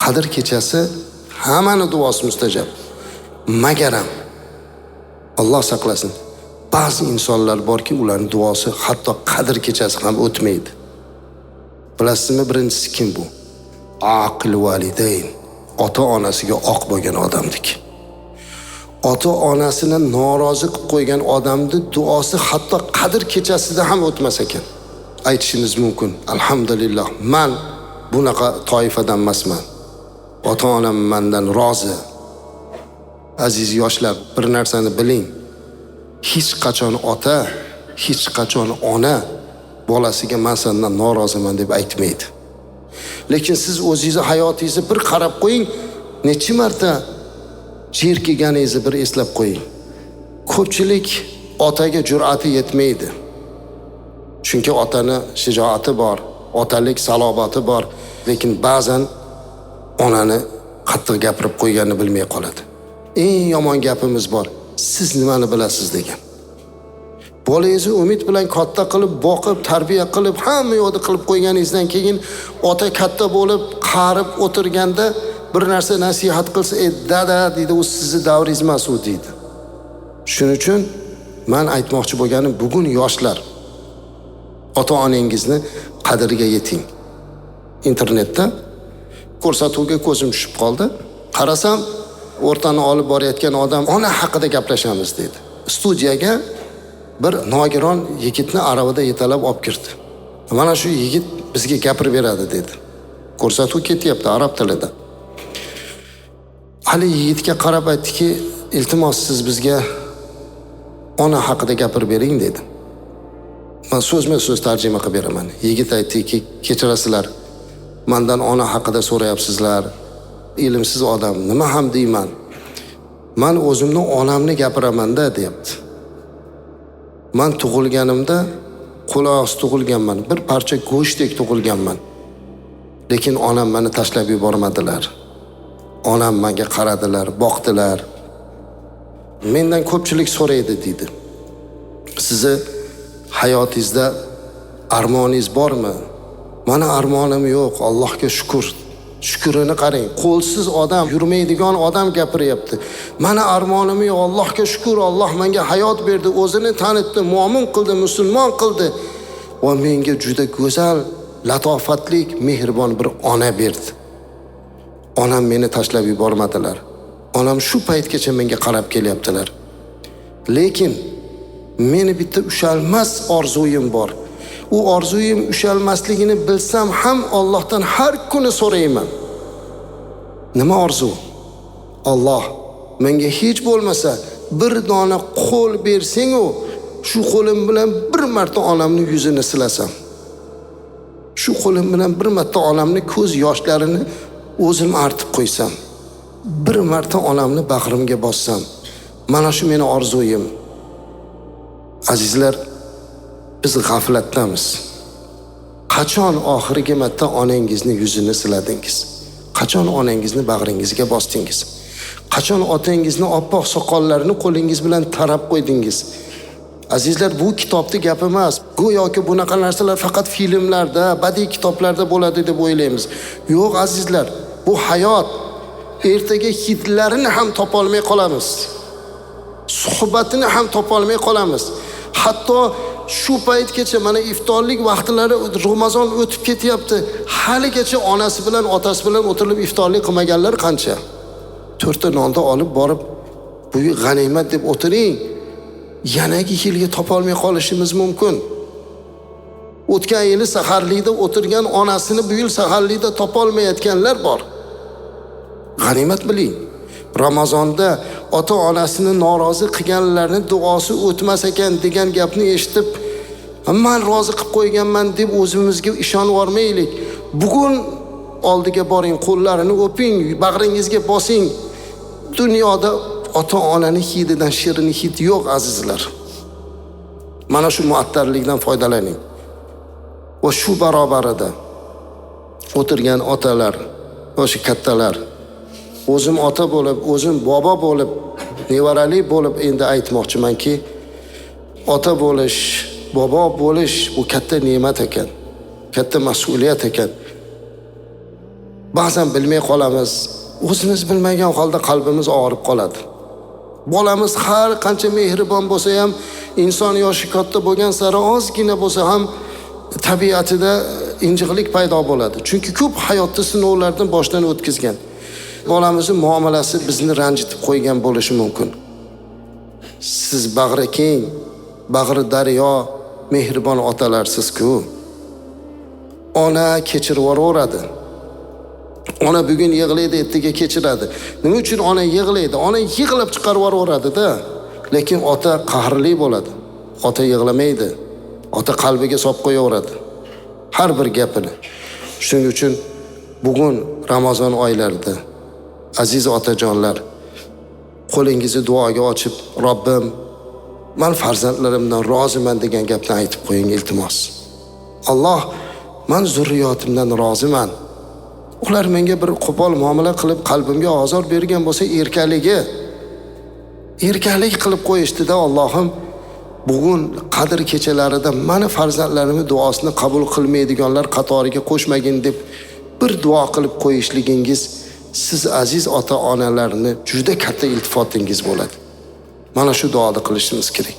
Qadr kechasi hammani duosi mustajab. Magaram Alloh saqlasin. Ba'zi insonlar borki, ularning duosi hatto qadr kechasi ham o'tmaydi. Bilasizmi, birinchisi kim bu? Aql validayn. Ota-onasiga oq bo'lgan odamdik. Ota-onasini norozi qilib qo'ygan odamning duosi hatto qadr kechasida ham o'tmas ekan. Aytishingiz mumkin, alhamdulillah, men bunaqa toifadan emasman. Ota-onam mendan rozi. Aziz yoshlar, bir narsani biling. Hech qachon ota, hech qachon ona bolasiga men sendan noroziman deb aytmaydi. Lekin siz o'zingizni hayotingizni bir qarab qo'ying, necha marta jerkiganingizni bir eslab qo'ying. Ko'pchilik otaga jur'ati yetmaydi. Chunki otani shijoati bor, otalik salobati bor, lekin ba'zan onani qattiq gapirib qo'yganini bilmay qoladi. Eng yomon gapimiz bor. Siz nimani bilasiz degan. Bolangizni umid bilan katta qilib, boqib, tarbiya qilib, hamma yo'lda qilib qo'yganingizdan keyin ota katta bo'lib, qarib o'tirganda bir narsa nasihat qilsa, dada deydi, u sizni davringiz emas u deydi. Shuning uchun men aytmoqchi bo'lganim, bugun yoshlar ota-onangizni qadriga yeting. Internetda ko'rsatuvga ko'zim tushib qoldi. Qarasam, o'rtani olib borayotgan odam ona haqida gaplashamiz dedi. Studiyaga bir nogiron yigitni aravada yetalab olib kirdi. Mana shu yigit bizga gapirib beradi dedi. Ko'rsatuv ketyapti arab tilida. Hali yigitga qarab aytdiki, iltimos siz bizga ona haqida gapirib bering dedi. Men so'zma-so'z tarjima qilib beraman. Yigit aytdiki, kechirasizlar, mendan ona haqida so'rayapsizlar. Ilmsiz odam, nima ham deyman? Men o'zimni onamni gapiraman-da, deyapti. Men tug'ilganimda quloq tug'ilganman, bir parcha go'shtdek tug'ilganman. Lekin onam meni tashlab yubormadilar. Onam menga qaradilar, boqdilar. Mendan ko'pchilik so'raydi deydi. Sizni hayotingizda armoningiz bormi? Meni armonim yo'q, Allohga shukr. Shukrini qarang. Qo'lsiz odam, yurmaydigan odam gapiryapti. Meni armonim yo'q, Allohga shukr, Alloh menga hayot berdi, o'zini tanitdi, mo'min qildi, musulmon qildi va menga juda go'zal, latofatli, mehribon bir ona berdi. Onam meni tashlab yubormadilar. Onam shu paytgacha menga qarab kelyaptilar. Lekin meni bitta ushalmas orzuyim bor. U orzuyim ushalmasligini bilsam ham Allohdan har kuni so'rayman. Nima orzu? Alloh, menga hech bo'lmasa bir dona qo'l bersang-u, shu qo'lim bilan bir marta onamning yuzini silasam. Shu qo'lim bilan bir marta onamning ko'z yoshlarini o'zim artib qo'ysam. Bir marta onamni bag'rimga bossam. Mana shu meni orzuyim. Azizlar, biz g'aflatdamiz. Qachon oxirgi marta onangizni yuzini siladingiz? Qachon onangizni bag'ringizga bosdingiz? Qachon otangizni oppoq soqollarini qo'lingiz bilan tarab qo'ydingiz? Azizlar, bu kitobning gapi emas. Go'yoki bunaqa narsalar faqat filmlarda, badiiy kitoblarda bo'ladi deb o'ylaymiz. Yo'q azizlar, bu hayot. Ertaga hidlarini ham topolmay qolamiz. Suhbatini ham topolmay qolamiz. Hatto shu paytgacha mana iftorlik vaqtlari Ramazon o'tib ketyapti. Haligacha onasi bilan otasi bilan o'tirib iftorlik qilmaganlar qancha? 4 ta nonni olib borib, bu g'animat deb o'tiring. Yanagi yilga topolmay qolishimiz mumkin. O'tgan yili saharlikda o'tirgan onasini bu yil saharlikda topolmayotganlar bor. G'animat biling. Ramazonda ota-onasini norozi qilganlarning duosi o'tmas ekan degan gapni eshitib, men rozi qilib qo'yganman deb o'zimizga ishonib olmaylik. Bugun oldiga boring, qo'llarini o'ping, bag'ringizga bosing. Dunyoda ota-onaning hididan shirin hid yo'q azizlar. Mana shu muattarlikdan foydalaning. Va shu barobarida o'tirgan otalar, o'sha kattalar, o'zim ota bo'lib, o'zim bobo bo'lib, nevarali bo'lib endi aytmoqchimanki, ota bo'lish, bobo bo'lish bu katta ne'mat ekan, katta mas'uliyat ekan. ba'zan bilmay qolamiz. O'zimiz bilmagan holda qalbimiz og'rib qoladi. Bolamiz har qancha mehribon bo'lsa ham, inson yoshi katta bo'lgan sari ozgina bo'lsa ham tabiatida injiqlik paydo bo'ladi. Chunki ko'p hayotda sinovlardan boshdan o'tkazgan. Bolamizning muomalasi bizni ranjitib qo'ygan bo'lishi mumkin. Siz bag'ri keng, bag'ri daryo, mehribon otalarsiz-ku. Ona kechirib yuboradi. Ona bugun yig'laydi, ertaga kechiradi. Nima uchun ona yig'laydi? Ona yig'lab chiqarib yuboradi-da. Lekin ota qahrli bo'ladi. Ota yig'lamaydi. Ota qalbiga solib qo'yaveradi har bir gapini. Shuning uchun bugun Ramazon oylarida aziz otajonlar, qo'lingizni duoga ochib, Robbim, men farzandlarimdan roziman degan gapni aytib qo'ying iltimos. Alloh, men zurriyotimdan roziman. Ular menga bir qo'pol muomala qilib qalbimga ozor bergan bo'lsa, erkalik qilib qo'yishdi-da. Allohim, bugun qadr kechalarida meni farzandlarimning duosini qabul qilmaydiganlar qatoriga qo'shmagin deb bir duo qilib qo'yishligingiz siz aziz ota-onalarni juda katta iltifotingiz bo'ladi. Mana shu duoni qilishimiz kerak.